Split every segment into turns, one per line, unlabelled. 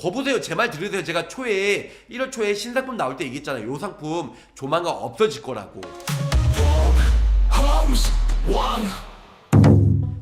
거보세요. 제 말 들으세요. 제가 1월 초에 신상품 나올 때 얘기했잖아요. 요 상품 조만간 없어질 거라고.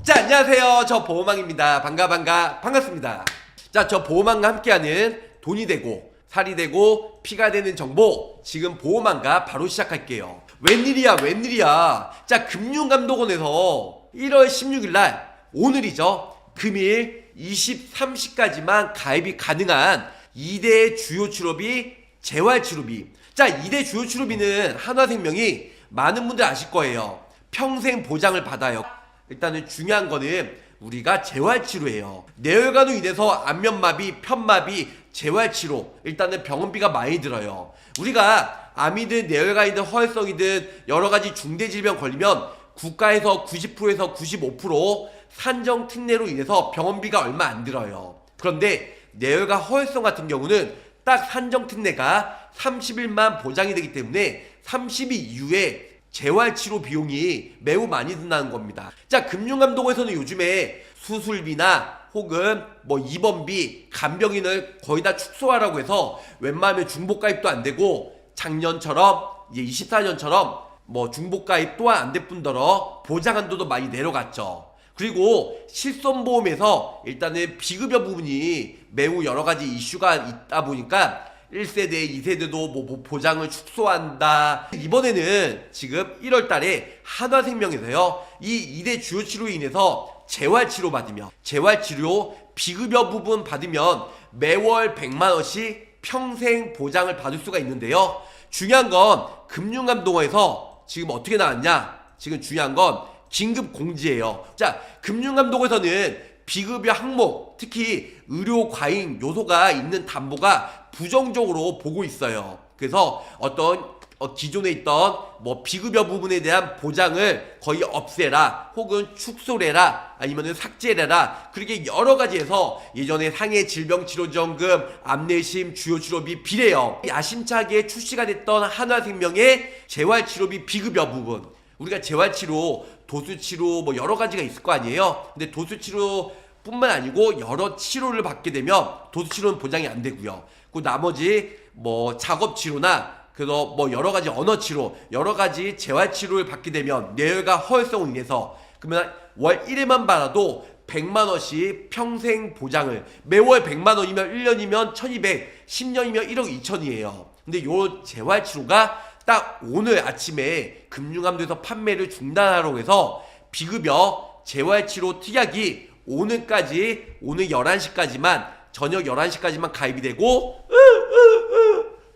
자, 안녕하세요. 저 보호망입니다. 반갑습니다. 자, 저 보호망과 함께하는 돈이 되고 살이 되고 피가 되는 정보, 지금 보호망과 바로 시작할게요. 웬일이야. 자, 금융감독원에서 1월 16일날 오늘이죠. 금일 23시까지만 가입이 가능한 2대 주요 치료비, 재활치료비. 자, 2대 주요 치료비는 한화생명이 많은 분들 아실 거예요. 평생 보장을 받아요. 일단은 중요한 거는 우리가 재활치료예요. 뇌혈관으로 인해서 안면마비, 편마비, 재활치료, 일단은 병원비가 많이 들어요. 우리가 암이든 뇌혈관이든 허혈성이든 여러가지 중대질병 걸리면 국가에서 90%에서 95% 산정 특례로 인해서 병원비가 얼마 안 들어요. 그런데 뇌혈관 허혈성 같은 경우는 딱 산정 특례가 30일만 보장이 되기 때문에 30일 이후에 재활치료 비용이 매우 많이 든다는 겁니다. 자, 금융감독원에서는 요즘에 수술비나 혹은 뭐 입원비, 간병인을 거의 다 축소하라고 해서 웬만하면 중복가입도 안 되고 작년처럼 이제 24년처럼 뭐 중복가입 또한 안 될 뿐더러 보장 한도도 많이 내려갔죠. 그리고 실손보험에서 일단은 비급여 부분이 매우 여러가지 이슈가 있다 보니까 1세대, 2세대도 뭐 보장을 축소한다. 이번에는 지금 1월달에 한화생명에서요, 이 2대 주요 치료로 인해서 재활치료 받으면, 재활치료 비급여 부분 받으면 매월 100만원씩 평생 보장을 받을 수가 있는데요. 중요한 건 금융감독원에서 지금 어떻게 나왔냐? 지금 중요한 건 긴급 공지예요. 자, 금융감독원에서는 비급여 항목, 특히 의료 과잉 요소가 있는 담보가 부정적으로 보고 있어요. 그래서 어떤 기존에 있던 뭐 비급여 부분에 대한 보장을 거의 없애라, 혹은 축소해라, 아니면은 삭제해라. 그렇게 여러 가지에서 예전에 상해 질병치료지원금, 암내심, 주요치료비 비례형 야심차게 출시가 됐던 한화생명의 재활치료비 비급여 부분. 우리가 재활치료, 도수치료 뭐 여러 가지가 있을 거 아니에요. 근데 도수치료 뿐만 아니고 여러 치료를 받게 되면 도수치료는 보장이 안 되고요. 그 나머지 뭐 작업치료나 그래서 뭐 여러 가지 언어치료, 여러 가지 재활치료를 받게 되면 뇌혈관 허혈성으로 인해서 그러면 월 1회만 받아도 100만원씩 평생 보장을, 매월 100만원이면 1년이면 1200, 10년이면 1억 2천이에요. 근데 요 재활치료가 딱 오늘 아침에 금융감독에서 판매를 중단하라고 해서 비급여 재활치료 특약이 오늘 11시까지만, 저녁 11시까지만 가입이 되고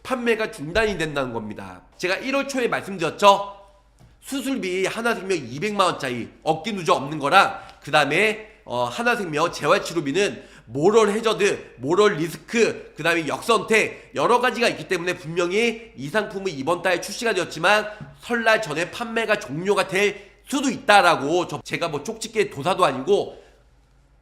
판매가 중단이 된다는 겁니다. 제가 1월 초에 말씀드렸죠. 수술비 한화생명 200만원짜리 어깨 누적 없는 거랑, 그 다음에 한화생명 재활치료비는 모럴 해저드, 모럴 리스크, 그 다음에 역선택 여러 가지가 있기 때문에 분명히 이 상품은 이번 달에 출시가 되었지만 설날 전에 판매가 종료가 될 수도 있다라고, 제가 뭐 쪽집게 도사도 아니고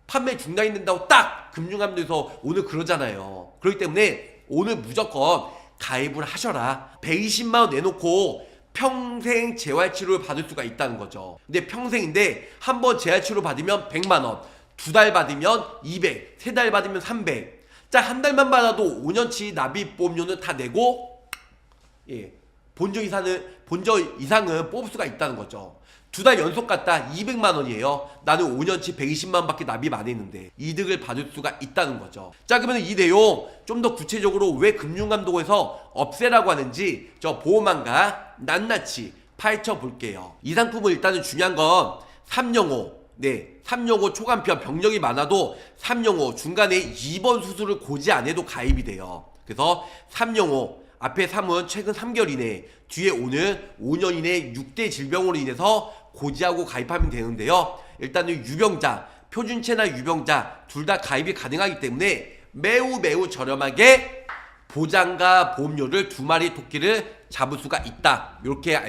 판매 중단이 된다고 딱 금융감독에서 오늘 그러잖아요. 그렇기 때문에 오늘 무조건 가입을 하셔라. 120만원 내놓고 평생 재활치료를 받을 수가 있다는 거죠. 근데 평생인데 한 번 재활치료 받으면 100만원, 2달 받으면 200, 3달 받으면 300. 자, 한 달만 받아도 5년치 납입보험료는 다 내고, 예, 본저 이상은 뽑을 수가 있다는 거죠. 2달 연속 갔다 200만원이에요. 나는 5년치 120만원 밖에 납입 안 했는데 이득을 받을 수가 있다는 거죠. 자, 그러면 이 내용 좀 더 구체적으로 왜 금융감독원에서 없애라고 하는지 저 보호망과 낱낱이 파헤쳐 볼게요. 이 상품은 일단은 중요한 건 305, 305 초간편 병력이 많아도 305 중간에 2번 수술을 고지 안 해도 가입이 돼요. 그래서 305 앞에 3은 최근 3개월 이내, 뒤에 5는 5년 이내 6대 질병으로 인해서 고지하고 가입하면 되는데요. 일단은 유병자, 표준체나 유병자 둘 다 가입이 가능하기 때문에 매우 저렴하게 보장과 보험료를 2마리 토끼를 잡을 수가 있다. 이렇게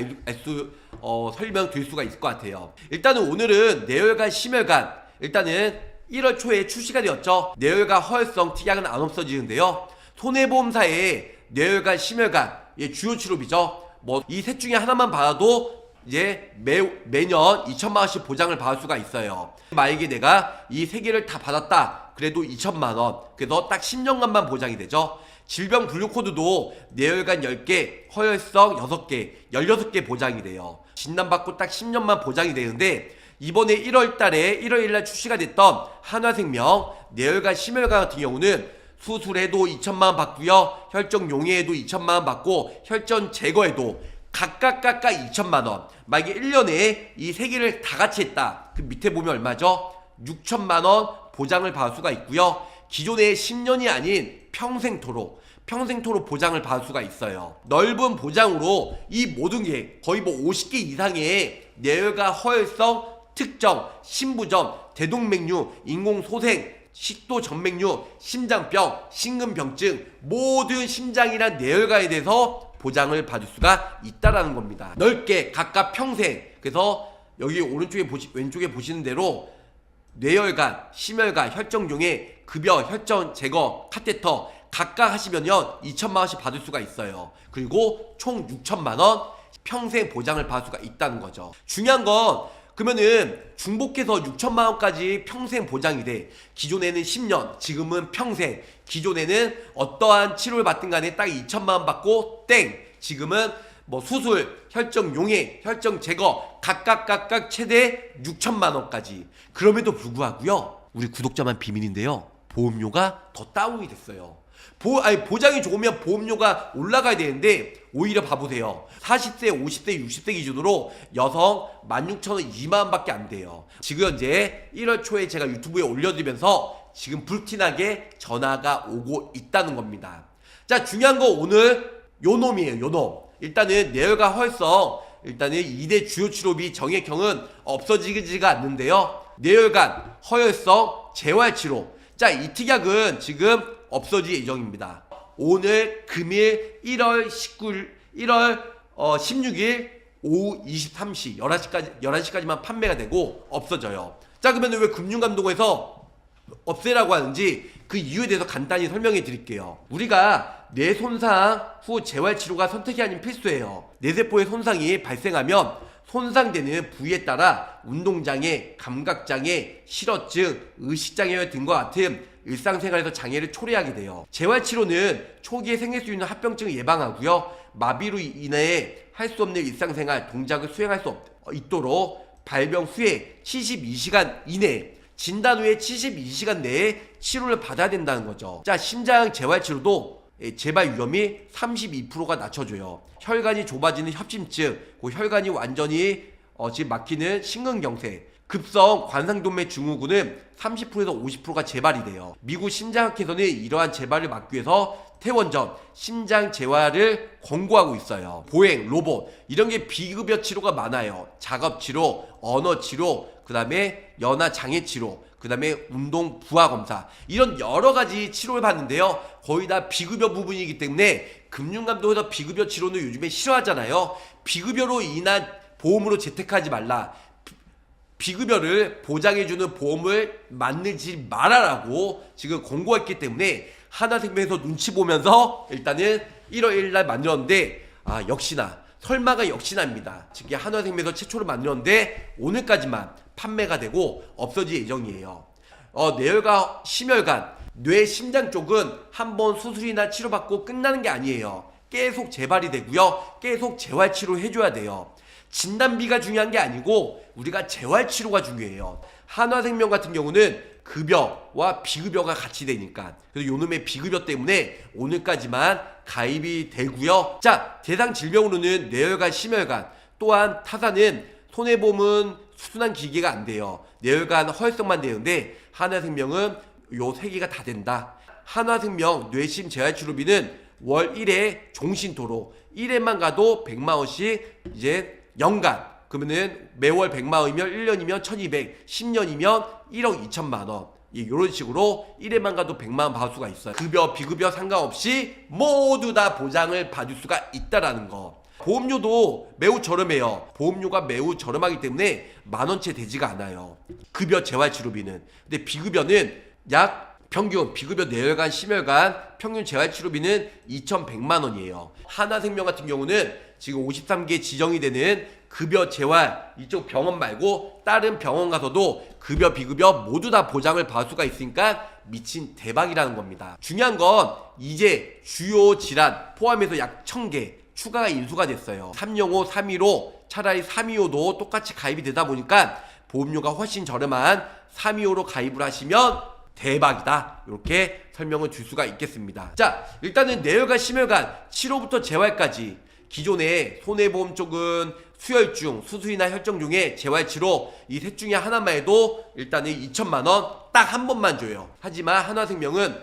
설명드릴 수가 있을 것 같아요. 일단은 오늘은 뇌혈관, 심혈관, 일단은 1월 초에 출시가 되었죠. 뇌혈관 허혈성 특약은 안 없어지는데요. 손해보험사의 뇌혈관, 심혈관, 주요 치료비죠. 뭐 이 셋 중에 하나만 받아도 이제 매년 2천만원씩 보장을 받을 수가 있어요. 만약에 내가 이 세 개를 다 받았다. 그래도 2천만 원. 그래서 딱 10년간만 보장이 되죠. 질병 분류 코드도 뇌혈관 10개, 허혈성 6개, 16개 보장이 돼요. 진단받고 딱 10년만 보장이 되는데 이번에 1월 달에 1월 1일 날 출시가 됐던 한화생명 뇌혈관 심혈관 같은 경우는 수술해도 2천만 원 받고요. 혈전 용해에도 2천만 원 받고 혈전 제거에도 각각 2천만 원. 만약에 1년에 이 세 개를 다 같이 했다. 그 밑에 보면 얼마죠? 6천만 원 보장을 받을 수가 있고요. 기존의 10년이 아닌 평생토록 보장을 받을 수가 있어요. 넓은 보장으로 이 모든 게 거의 뭐 50개 이상의 뇌혈관 허혈성 특정 신부전 대동맥류 인공소생 식도전맥류 심장병 심근병증 모든 심장이나 뇌혈관에 대해서 보장을 받을 수가 있다라는 겁니다. 넓게 각각 평생. 그래서 여기 오른쪽에 왼쪽에 보시는 대로 뇌혈관, 심혈관, 혈전용해, 급여, 혈전 제거, 카테터 각각 하시면요 2천만 원씩 받을 수가 있어요. 그리고 총 6천만 원 평생 보장을 받을 수가 있다는 거죠. 중요한 건 그러면은 중복해서 6천만 원까지 평생 보장이 돼. 기존에는 10년, 지금은 평생. 기존에는 어떠한 치료를 받든 간에 딱 2천만 원 받고 땡. 지금은 뭐 수술, 혈전 용해, 혈전 제거 각각 최대 6천만 원까지. 그럼에도 불구하고요. 우리 구독자만 비밀인데요. 보험료가 더 다운이 됐어요. 보장이 좋으면 보험료가 올라가야 되는데 오히려 봐보세요. 40세, 50세, 60세 기준으로 여성 16,000원 2만원 밖에 안 돼요. 지금 현재 1월 초에 제가 유튜브에 올려드리면서 지금 불티나게 전화가 오고 있다는 겁니다. 자, 중요한 거 오늘 요놈이에요. 요놈. 일단은 뇌혈관 허혈성 일단은 2대 주요 치료비 정액형은 없어지지가 않는데요. 뇌혈관 허혈성 재활치료. 자, 이 특약은 지금 없어질 예정입니다. 오늘 금일 1월 16일 오후 23시 11시까지만 판매가 되고 없어져요. 자, 그러면 왜 금융감독원에서 없애라고 하는지 그 이유에 대해서 간단히 설명해 드릴게요. 우리가 뇌 손상 후 재활치료가 선택이 아닌 필수예요. 뇌세포의 손상이 발생하면 손상되는 부위에 따라 운동장애, 감각장애, 실어증, 의식장애 등과 같은 일상생활에서 장애를 초래하게 돼요. 재활치료는 초기에 생길 수 있는 합병증을 예방하고요. 마비로 인해 할 수 없는 일상생활, 동작을 수행할 수 있도록 발병 후에 72시간 이내, 진단 후에 72시간 내에 치료를 받아야 된다는 거죠. 자, 심장 재활치료도 재발 위험이 32%가 낮춰줘요. 혈관이 좁아지는 협심증, 그 혈관이 완전히 지금 막히는 심근경색, 급성 관상동맥 증후군은 30%에서 50%가 재발이 돼요. 미국 심장학회에서는 이러한 재발을 막기 위해서 퇴원전, 심장 재활을 권고하고 있어요. 보행, 로봇 이런 게 비급여 치료가 많아요. 작업치료, 언어치료, 그 다음에 연하장애치료, 그 다음에 운동 부하검사 이런 여러가지 치료를 받는데요. 거의 다 비급여 부분이기 때문에 금융감독에서 비급여 치료는 요즘에 싫어하잖아요. 비급여로 인한 보험으로 재택하지 말라. 비급여를 보장해주는 보험을 만들지 말아라고 지금 권고했기 때문에 하나생명에서 눈치 보면서 일단은 1월 1일 날 만들었는데 역시나 설마가 역시나입니다. 즉 한화생명에서 최초로 만들었는데 오늘까지만 판매가 되고 없어질 예정이에요. 뇌혈관, 심혈관, 뇌, 심장 쪽은 한번 수술이나 치료받고 끝나는 게 아니에요. 계속 재발이 되고요. 계속 재활치료 해줘야 돼요. 진단비가 중요한 게 아니고 우리가 재활치료가 중요해요. 한화생명 같은 경우는 급여와 비급여가 같이 되니까 그래서 요놈의 비급여 때문에 오늘까지만 가입이 되고요. 자, 대상 질병으로는 뇌혈관, 심혈관 또한 타사는 손해보험은 순환 기계가 안 돼요. 뇌혈관 허혈성만 되는데 한화생명은 요 세 개가 다 된다. 한화생명 뇌심 재활치료비는 월 1회 종신토로 1회만 가도 100만 원씩 이제 연간 그러면은 매월 100만 원이면 1년이면 1200, 10년이면 1억 2천만 원. 이런 식으로 1회만 가도 100만 원 받을 수가 있어요. 급여, 비급여 상관없이 모두 다 보장을 받을 수가 있다라는 거. 보험료도 매우 저렴해요. 보험료가 매우 저렴하기 때문에 만원채 되지가 않아요. 급여 재활치료비는. 근데 비급여는 약 평균 비급여 뇌혈관, 심혈관 평균 재활치료비는 2,100만 원이에요. 한화생명 같은 경우는 지금 53개 지정이 되는 급여 재활 이쪽 병원 말고 다른 병원 가서도 급여 비급여 모두 다 보장을 받을 수가 있으니까 미친 대박이라는 겁니다. 중요한 건 이제 주요 질환 포함해서 약 1000개 추가가 인수가 됐어요. 305, 315 차라리 325도 똑같이 가입이 되다 보니까 보험료가 훨씬 저렴한 325로 가입을 하시면 대박이다, 이렇게 설명을 줄 수가 있겠습니다. 자, 일단은 뇌혈관, 심혈관, 치료부터 재활까지 기존의 손해보험 쪽은 수혈중, 수술이나 혈정용의 재활치료 이 셋 중에 하나만 해도 일단은 2천만원 딱 한 번만 줘요. 하지만 한화생명은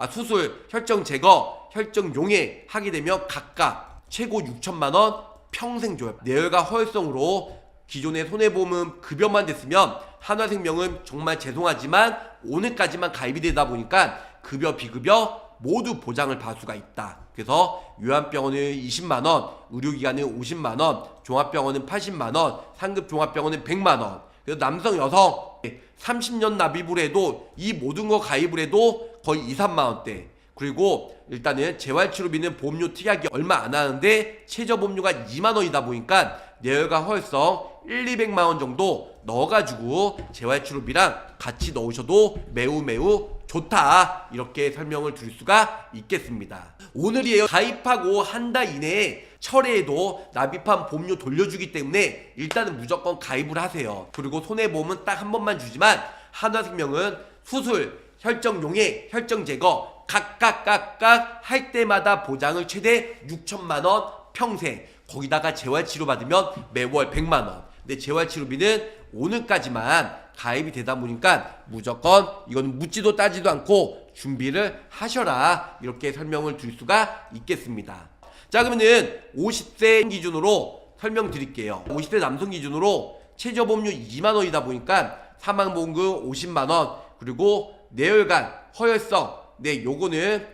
수술, 혈정 제거, 혈정용에 하게 되면 각각 최고 6천만원 평생 줘요. 뇌혈관 허혈성으로 기존의 손해보험은 급여만 됐으면 한화생명은 정말 죄송하지만 오늘까지만 가입이 되다 보니까 급여, 비급여 모두 보장을 받을 수가 있다. 그래서 요양병원은 20만원, 의료기관은 50만원, 종합병원은 80만원, 상급 종합병원은 100만원. 그래서 남성, 여성 30년 납입을 해도 이 모든 거 가입을 해도 거의 2, 3만원대. 그리고 일단은 재활치료비는 보험료 특약이 얼마 안 하는데 최저보험료가 2만원이다 보니까 뇌혈관 허혈성 1,200만원 정도 넣어가지고 재활치료비랑 같이 넣으셔도 매우 좋다, 이렇게 설명을 드릴 수가 있겠습니다. 오늘이에요. 가입하고 한 달 이내에 철회해도 납입한 보험료 돌려주기 때문에 일단은 무조건 가입을 하세요. 그리고 손해보험은 딱 한 번만 주지만 한화생명은 수술, 혈정용해, 혈정 제거 각각 할 때마다 보장을 최대 6천만원 평생, 거기다가 재활치료 받으면 매월 100만원. 근데 재활치료비는 오늘까지만 가입이 되다 보니까 무조건 이건 묻지도 따지도 않고 준비를 하셔라, 이렇게 설명을 드릴 수가 있겠습니다. 자, 그러면은 50세 기준으로 설명드릴게요. 50세 남성 기준으로 최저보험료 2만원이다 보니까 사망보험금 50만원, 그리고 뇌혈관 허혈성 요거는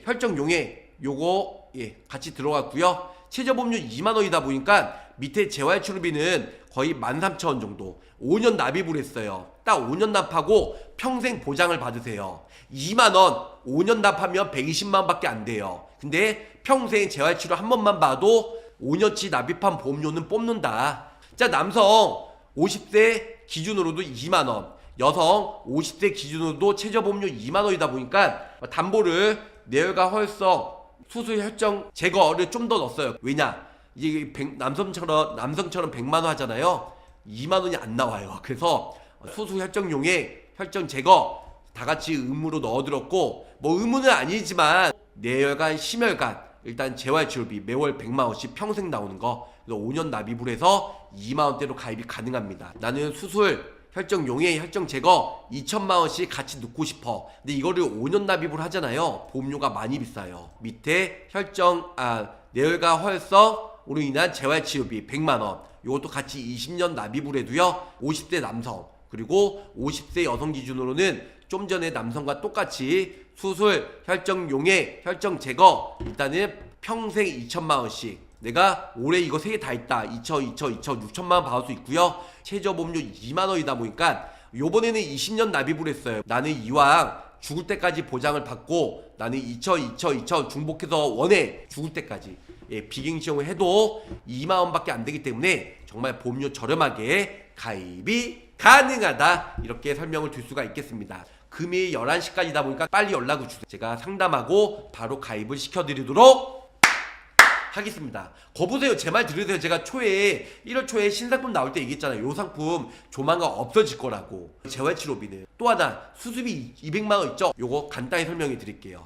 혈정용해 요거 같이 들어갔고요. 최저보험료 2만원이다 보니까 밑에 재활치료비는 거의 13,000원 정도 5년 납입을 했어요. 딱 5년 납하고 평생 보장을 받으세요. 2만원 5년 납하면 120만원 밖에 안 돼요. 근데 평생 재활치료 한 번만 봐도 5년치 납입한 보험료는 뽑는다. 자, 남성 50세 기준으로도 2만원, 여성 50세 기준으로도 최저보험료 2만원이다 보니까 담보를 뇌혈관 허혈성 수술 혈정 제거를 좀 더 넣었어요. 왜냐? 이게 남성처럼 100만원 하잖아요. 2만원이 안 나와요. 그래서 수술 혈정용에 혈정 제거 다 같이 의무로 넣어들었고, 뭐 의무는 아니지만 뇌혈관, 심혈관 일단 재활치료비 매월 100만원씩 평생 나오는 거, 그래서 5년 납입을 해서 2만원대로 가입이 가능합니다. 나는 수술 혈정용해, 혈정 제거 2천만원씩 같이 넣고 싶어. 근데 이거를 5년 납입을 하잖아요. 보험료가 많이 비싸요. 밑에 뇌혈관 허혈성으로 인한 재활치료비 100만원, 이것도 같이 20년 납입을 해도요 50대 남성 그리고 50세 여성 기준으로는 좀 전에 남성과 똑같이 수술, 혈정용해, 혈정 제거 일단은 평생 2천만원씩, 내가 올해 이거 3개 다 있다 2천 6천만원 받을 수 있고요. 최저보험료 2만원이다 보니까 요번에는 20년 납입을 했어요. 나는 이왕 죽을 때까지 보장을 받고 나는 2천 중복해서 원해 죽을 때까지 비갱시험을 해도 2만원 밖에 안 되기 때문에 정말 보험료 저렴하게 가입이 가능하다, 이렇게 설명을 드릴 수가 있겠습니다. 금일 11시까지다 보니까 빨리 연락을 주세요. 제가 상담하고 바로 가입을 시켜드리도록 하겠습니다. 거보세요. 제 말 들으세요. 제가 1월 초에 신상품 나올 때 얘기했잖아요. 요 상품 조만간 없어질 거라고. 재활치료비는 또 하나 수수비 200만원 있죠. 요거 간단히 설명해 드릴게요.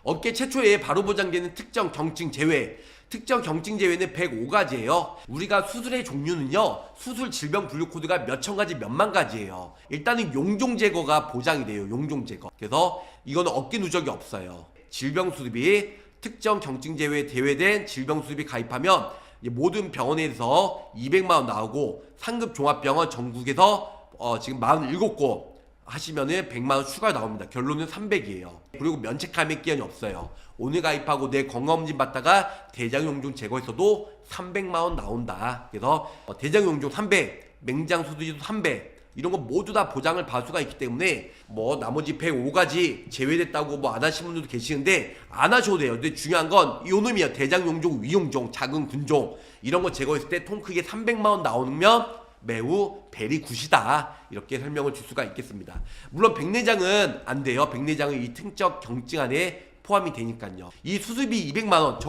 업계 최초에 바로 보장되는 특정 경증 제외, 특정 경증 제외는 105가지예요. 우리가 수술의 종류는요, 수술 질병 분류 코드가 몇천 가지 몇만 가지예요. 일단은 용종 제거가 보장이 돼요. 용종 제거. 그래서 이거는 어깨 누적이 없어요. 질병 수술비 특정 경증 제외 대외된 질병 수술비 가입하면 모든 병원에서 200만원 나오고 상급 종합병원 전국에서 지금 47곳 하시면은 100만원 추가 나옵니다. 결론은 300이에요. 그리고 면책 감액 기한이 없어요. 오늘 가입하고 내 건강검진 받다가 대장용종 제거했어도 300만원 나온다. 그래서 대장용종 300, 맹장 수술비도 300, 이런 거 모두 다 보장을 받을 수가 있기 때문에 뭐 나머지 105가지 제외됐다고 뭐 안 하시는 분들도 계시는데 안 하셔도 돼요. 근데 중요한 건 요 놈이야. 대장용종, 위용종, 작은 군종 이런 거 제거했을 때 통 크게 300만원 나오면 매우 베리 굿이다 이렇게 설명을 줄 수가 있겠습니다. 물론 백내장은 안 돼요. 백내장은 이 등적 경증 안에 포함이 되니까요. 이 수술비 200만원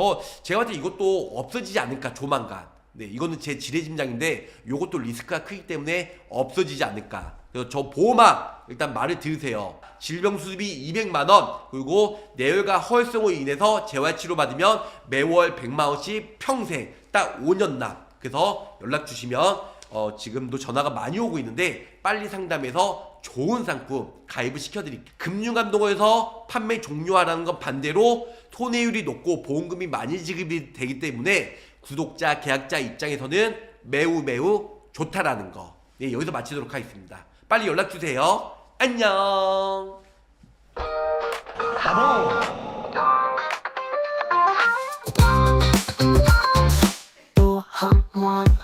제가 봤을 때 이것도 없어지지 않을까 조만간. 네, 이거는 제 지레짐작인데 요것도 리스크가 크기 때문에 없어지지 않을까. 그래서 저 보호막 일단 말을 들으세요. 질병 수술비 200만원 그리고 뇌혈관 허혈성으로 인해서 재활치료 받으면 매월 100만원씩 평생 딱 5년 납. 그래서 연락 주시면 지금도 전화가 많이 오고 있는데 빨리 상담해서 좋은 상품 가입을 시켜드릴게요. 금융감독원에서 판매 종료하라는 건 반대로 손해율이 높고 보험금이 많이 지급이 되기 때문에 구독자, 계약자 입장에서는 매우 좋다라는 거. 네, 여기서 마치도록 하겠습니다. 빨리 연락 주세요. 안녕.
또 한 번